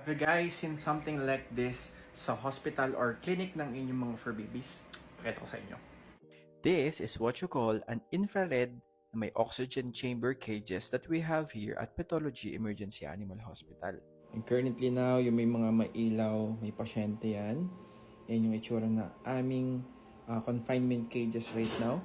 Okay guys, since something like this sa hospital or clinic ng inyong mga fur babies, pakita ko sa inyo. This is what you call an infrared na may oxygen chamber cages that we have here at Pathology Emergency Animal Hospital. And currently now, yung may mga mailaw, may pasyente yan. Yan yung itsura na aming confinement cages right now.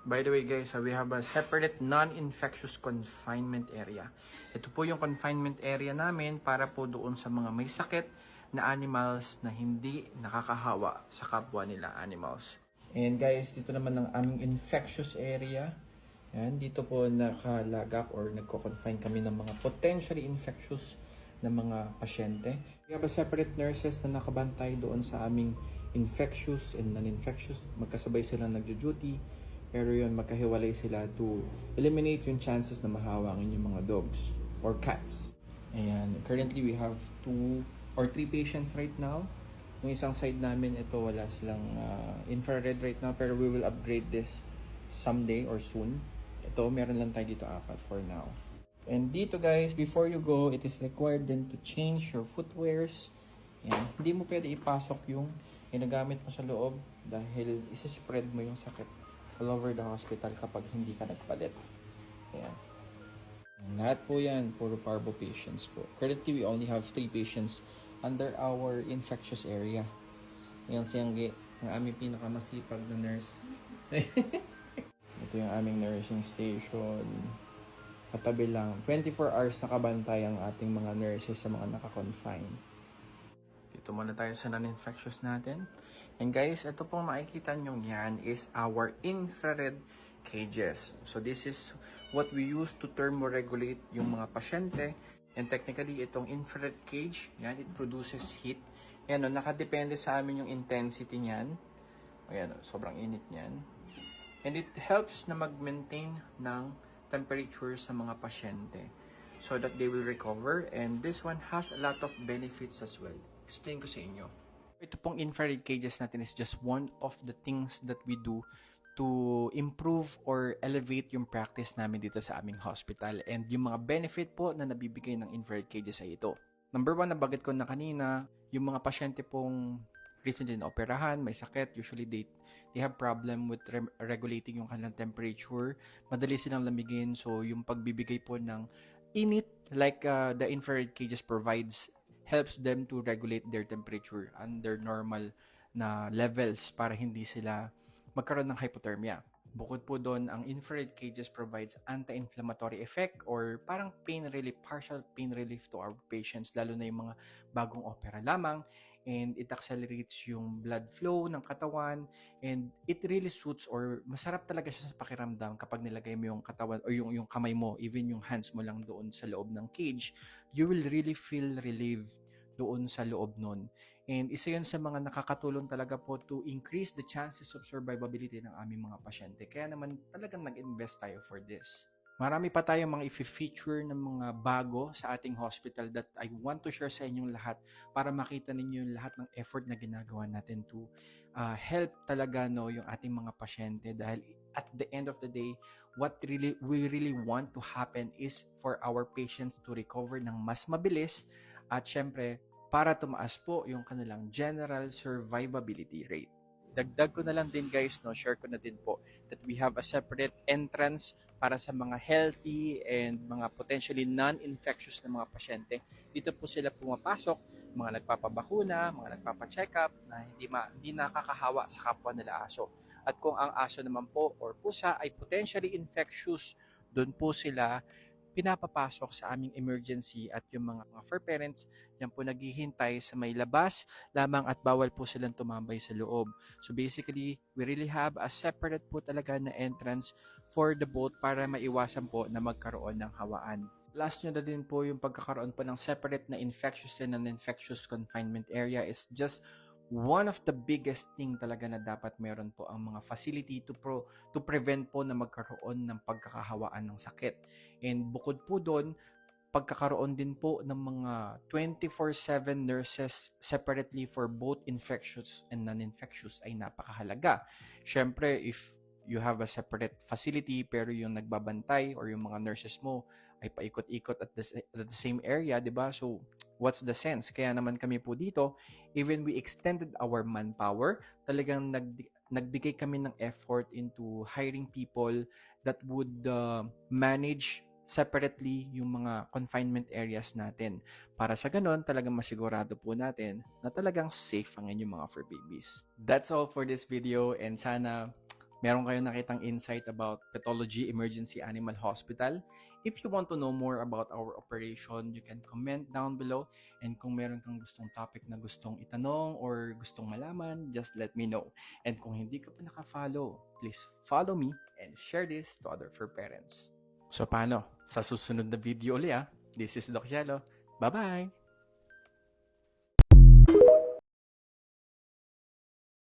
By the way guys, we have a separate non-infectious confinement area. Ito po yung confinement area namin para po doon sa mga may sakit na animals na hindi nakakahawa sa kapwa nila animals. And guys, dito naman ang aming infectious area. Yan, dito po nakalagak or nagko-confine kami ng mga potentially infectious na mga pasyente. We have a separate nurses na nakabantay doon sa aming infectious and non-infectious. Magkasabay silang nagjo-duty. Pero yun, magkahiwalay sila to eliminate yung chances na mahawangin yung mga dogs or cats. Ayan, currently we have 2 or 3 patients right now. Yung isang side namin, ito wala silang infrared right now, pero we will upgrade this someday or soon. Ito, meron lang tayo dito 4 for now. And dito guys, before you go, it is required then to change your footwears. Ayan, hindi mo pwede ipasok yung ginagamit mo sa loob dahil isa-spread mo yung sakit all over the hospital kapag hindi ka nagpalit. Ayan. Lahat po yan, puro parvo patients po. Currently, we only have 3 patients under our infectious area. Ayan si Angge, ang aming pinakamasipag na nurse. Ito yung aming nursing station. Katabi lang, 24 hours nakabantay ang ating mga nurses sa mga naka-confine. Dito muna tayo sa non-infectious natin. And guys, ito pong makikita nyo yan is our infrared cages. So this is what we use to thermoregulate yung mga pasyente. And technically, itong infrared cage, yan, it produces heat. Yan, nakadepende sa amin yung intensity niyan. Ayan, sobrang init niyan. And it helps na mag-maintain ng temperature sa mga pasyente so that they will recover. And this one has a lot of benefits as well. Explain ko sa inyo. Ito pong infrared cages natin is just one of the things that we do to improve or elevate yung practice namin dito sa aming hospital. And yung mga benefit po na nabibigay ng infrared cages ay ito. Number 1, nabanggit ko na kanina, yung mga pasyente pong recently na operahan, may sakit, usually they have problem with regulating yung kanilang temperature. Madali silang lamigin, so yung pagbibigay po ng init like the infrared cages provides helps them to regulate their temperature under normal na levels para hindi sila magkaroon ng hypothermia. Bukod po doon, ang infrared cages provides anti-inflammatory effect or parang pain relief, partial pain relief to our patients, lalo na yung mga bagong opera lamang. And it accelerates yung blood flow ng katawan, and it really suits or masarap talaga siya sa pakiramdam kapag nilagay mo yung katawan o yung kamay mo, even yung hands mo lang doon sa loob ng cage, you will really feel relieved doon sa loob nun. And isa yun sa mga nakakatulong talaga po to increase the chances of survivability ng aming mga pasyente. Kaya naman talagang nag-invest tayo for this. Marami pa tayong mga i-feature ng mga bago sa ating hospital that I want to share sa inyong lahat para makita ninyo yung lahat ng effort na ginagawa natin to help talaga yung ating mga pasyente, dahil at the end of the day, what we really want to happen is for our patients to recover ng mas mabilis at syempre para tumaas po yung kanilang general survivability rate. Dagdag ko na lang din guys, share ko na din po that we have a separate entrance para sa mga healthy and mga potentially non-infectious na mga pasyente. Dito po sila pumapasok, mga nagpapabakuna, mga nagpapacheck up na hindi nakakahawa sa kapwa nila aso. At kung ang aso naman po or pusa ay potentially infectious, doon po sila pinapapasok sa aming emergency, at yung mga fur parents, yan po naghihintay sa may labas lamang at bawal po silang tumambay sa loob. So basically, we really have a separate po talaga na entrance for the boat para maiwasan po na magkaroon ng hawaan. Last nyo na din po yung pagkakaroon po ng separate na infectious and non-infectious confinement area is just one of the biggest thing talaga na dapat meron po ang mga facility to prevent po na magkaroon ng pagkakahawaan ng sakit. And bukod po doon, pagkakaroon din po ng mga 24/7 nurses separately for both infectious and non-infectious ay napakahalaga. Syempre, if you have a separate facility pero yung nagbabantay or yung mga nurses mo ay paikot-ikot at the same area, di ba? So, what's the sense? Kaya naman kami po dito, even we extended our manpower, talagang nagbigay kami ng effort into hiring people that would manage separately yung mga confinement areas natin. Para sa ganon, talagang masigurado po natin na talagang safe ang inyong mga fur babies. That's all for this video, and sana meron kayong nakitang insight about Pathology Emergency Animal Hospital. If you want to know more about our operation, you can comment down below. And kung meron kang gustong topic na gustong itanong or gustong malaman, just let me know. And kung hindi ka pa naka-follow, please follow me and share this to other fur parents. So paano? Sa susunod na video ulit This is Doc Jello. Bye-bye!